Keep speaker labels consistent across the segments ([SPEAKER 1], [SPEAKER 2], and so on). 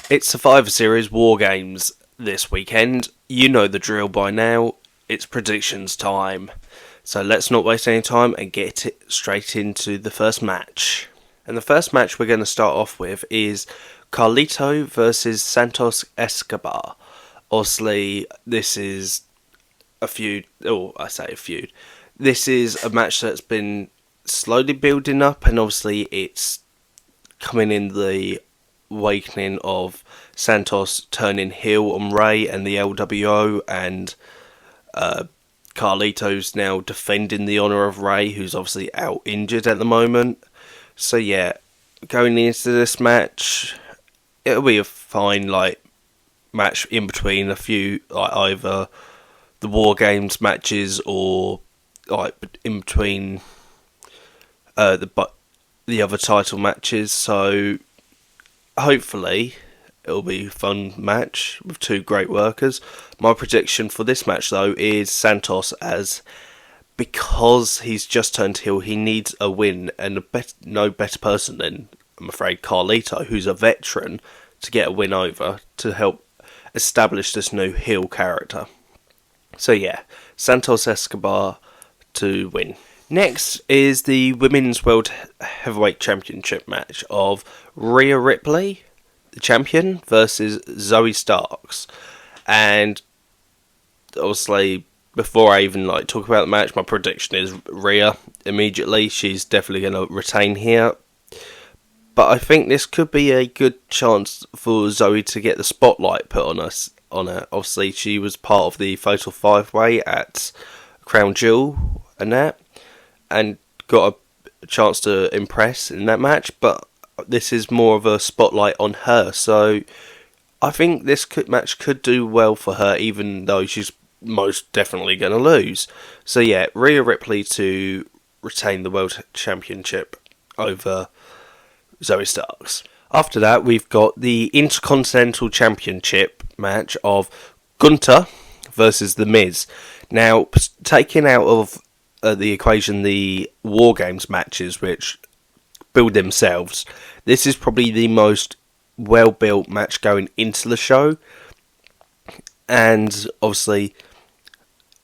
[SPEAKER 1] It's Survivor Series Wargames this weekend. You know the drill by now. It's predictions time. So let's not waste any time and get it straight into the first match. And the first match we're going to start off with is Carlito versus Santos Escobar. Obviously, this is a feud. Oh, I say a feud. This is a match that's been slowly building up, and obviously it's coming in the awakening of Santos turning heel on Rey and the LWO, and Carlito's now defending the honour of Rey, who's obviously out injured at the moment. So yeah, going into this match, it'll be a fine match in between a few either the War Games matches or in between the other title matches. So hopefully it'll be a fun match with two great workers. My prediction for this match though is Santos, as because he's just turned heel, he needs a win, and no better person than, I'm afraid, Carlito, who's a veteran, to get a win over to help establish this new heel character. So yeah, Santos Escobar to win. Next is the Women's World Heavyweight Championship match of Rhea Ripley, the champion, versus Zoey Starks. And obviously, before I even talk about the match, my prediction is Rhea immediately. She's definitely going to retain here. But I think this could be a good chance for Zoey to get the spotlight put on her. Obviously, she was part of the Fatal 5-Way at Crown Jewel and got a chance to impress in that match, but this is more of a spotlight on her, so I think this match could do well for her, even though she's most definitely going to lose. So yeah, Rhea Ripley to retain the World Championship over Zoey Starks. After that, we've got the Intercontinental Championship match of Gunter versus The Miz. Now, taking out of the equation the War Games matches, which build themselves, this is probably the most well-built match going into the show, and obviously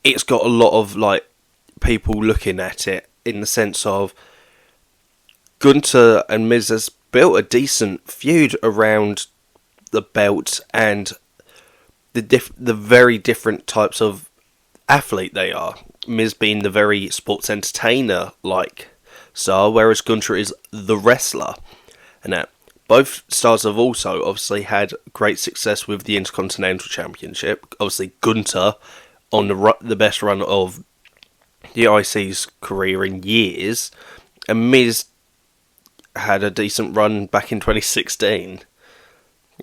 [SPEAKER 1] it's got a lot of people looking at it in the sense of Gunter and Miz has built a decent feud around the belt and the very different types of athlete they are. Miz being the very sports entertainer-like star, whereas Gunter is the wrestler. And both stars have also obviously had great success with the Intercontinental Championship. Obviously Gunter on the best run of the IC's career in years, and Miz had a decent run back in 2016.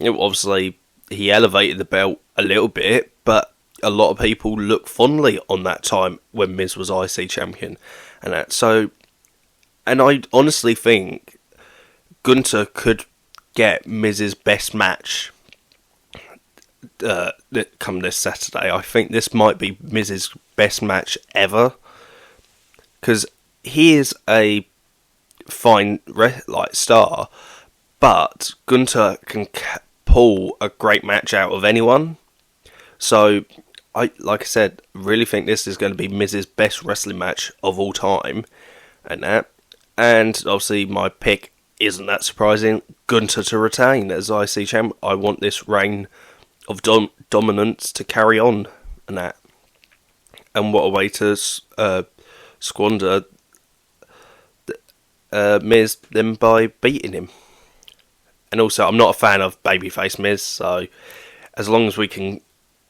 [SPEAKER 1] Obviously he elevated the belt a little bit, but a lot of people look fondly on that time when Miz was IC champion, and I honestly think Gunter could get Miz's best match come this Saturday. I think this might be Miz's best match ever, because he is a fine star, but Gunter can pull a great match out of anyone. So I really think this is going to be Miz's best wrestling match of all time, and obviously my pick isn't that surprising. Gunter to retain as IC champ. I want this reign of dominance to carry on, and what a way to squander Miz then by beating him. And also, I'm not a fan of babyface Miz, so as long as we can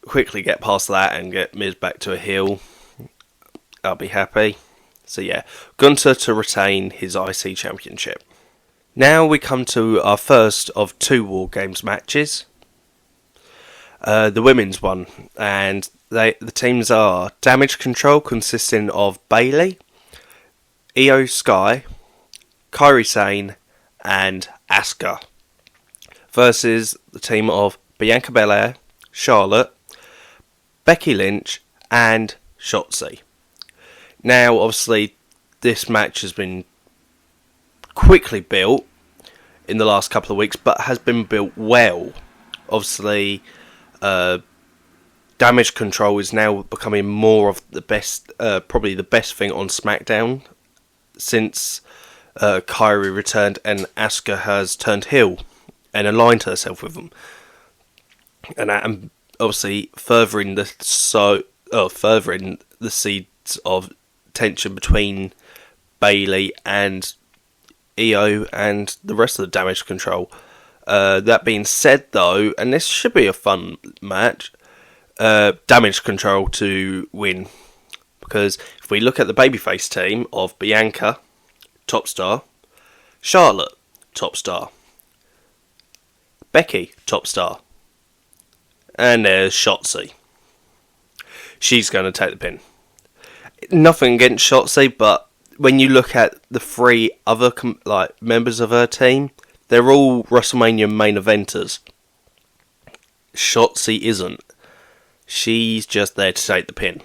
[SPEAKER 1] quickly get past that and get Miz back to a heel, I'll be happy. So yeah, Gunter to retain his IC championship. Now we come to our first of two War Games matches, the women's one, and the teams are Damage Control, consisting of Baley, Io Sky, Kairi Sane, and Asuka, versus the team of Bianca Belair, Charlotte, Becky Lynch, and Shotzi. Now, obviously, this match has been quickly built in the last couple of weeks, but has been built well. Obviously, damage control is now becoming more of the best, probably the best thing on SmackDown since Kairi returned and Asuka has turned heel and aligned herself with them, and obviously furthering the seeds of tension between Baley and EO and the rest of the damage control. That being said, though, and this should be a fun match, damage control to win. Because if we look at the babyface team of Bianca, top star, Charlotte, top star, Becky, top star, and there's Shotzi. She's going to take the pin. Nothing against Shotzi, but when you look at the three other members of her team, they're all WrestleMania main eventers. Shotzi isn't. She's just there to take the pin.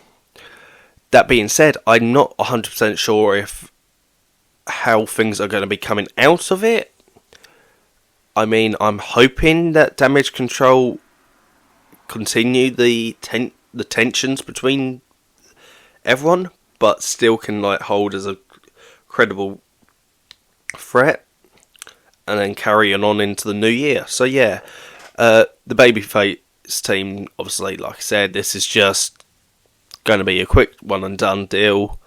[SPEAKER 1] That being said, I'm not 100% sure how things are going to be coming out of it. I mean, I'm hoping that damage control continue the tensions between everyone, but still can hold as a credible threat, and then carrying on into the new year. So yeah, the babyface team, obviously, like I said, this is just going to be a quick one and done deal,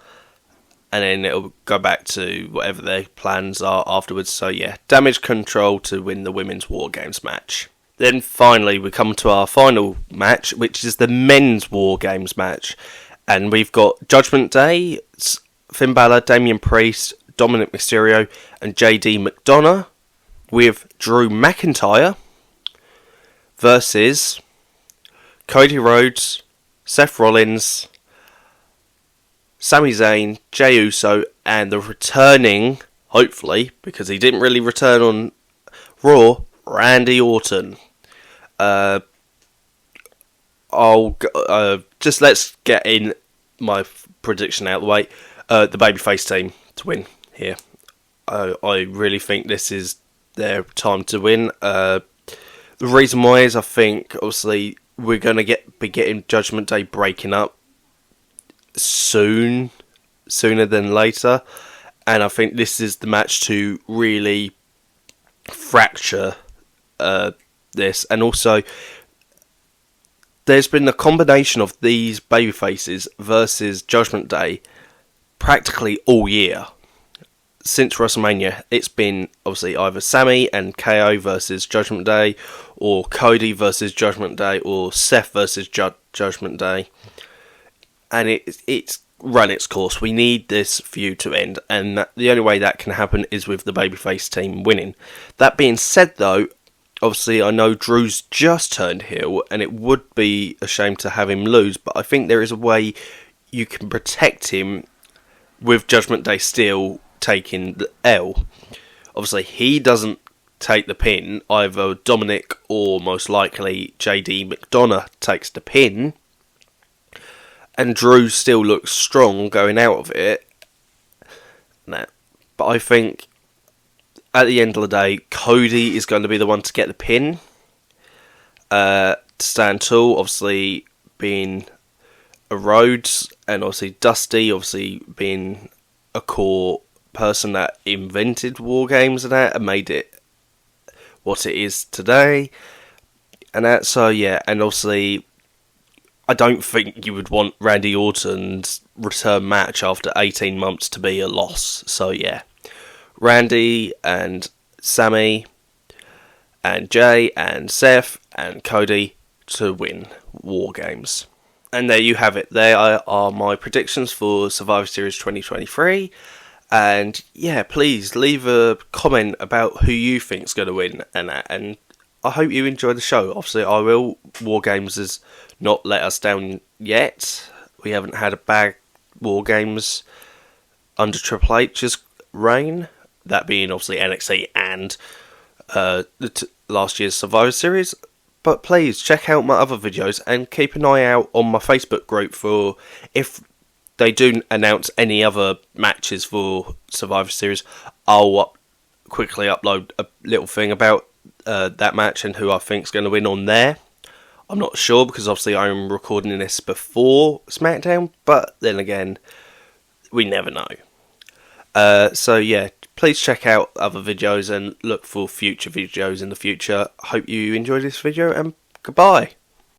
[SPEAKER 1] and then it'll go back to whatever their plans are afterwards. So yeah, damage control to win the women's War Games match. Then finally we come to our final match, which is the men's War Games match. And we've got Judgment Day, Finn Balor, Damian Priest, Dominik Mysterio, and JD McDonagh, with Drew McIntyre versus Cody Rhodes, Seth Rollins, Sami Zayn, Jey Uso, and the returning, hopefully, because he didn't really return on Raw, Randy Orton. Just let's get in my prediction out of the way. The babyface team to win here. I really think this is their time to win. The reason why is I think obviously we're going to be getting Judgment Day breaking up sooner than later, and I think this is the match to really fracture this. And also, there's been a combination of these babyfaces versus Judgment Day practically all year. Since WrestleMania, it's been obviously either Sami and KO versus Judgment Day, or Cody versus Judgment Day, or Seth versus Judgment Day. And it's run its course. We need this feud to end, and the only way that can happen is with the babyface team winning. That being said, though, obviously I know Drew's just turned heel, and it would be a shame to have him lose, but I think there is a way you can protect him with Judgment Day still taking the L. Obviously, he doesn't take the pin. Either Dominik or most likely JD McDonagh takes the pin, and Drew still looks strong going out of it. But I think at the end of the day, Cody is going to be the one to get the pin. To stand tall, obviously being a Rhodes, and obviously Dusty, obviously being a core person that invented War Games and made it what it is today. And that, so yeah, and obviously I don't think you would want Randy Orton's return match after 18 months to be a loss. So yeah, Randy and Sami and Jay and Seth and Cody to win War Games. And there you have it. There are my predictions for Survivor Series 2023. And yeah, please leave a comment about who you think's going to win and that. And I hope you enjoy the show. Obviously, I will. War Games has not let us down yet. We haven't had a bad War Games under Triple H's reign. That being obviously NXT and last year's Survivor Series. But please check out my other videos and keep an eye out on my Facebook group for if they do announce any other matches for Survivor Series. I'll quickly upload a little thing about that match and who I think is going to win on there. I'm not sure because obviously I'm recording this before SmackDown, but then again, we never know. So yeah, please check out other videos and look for future videos in the future. Hope you enjoyed this video and goodbye.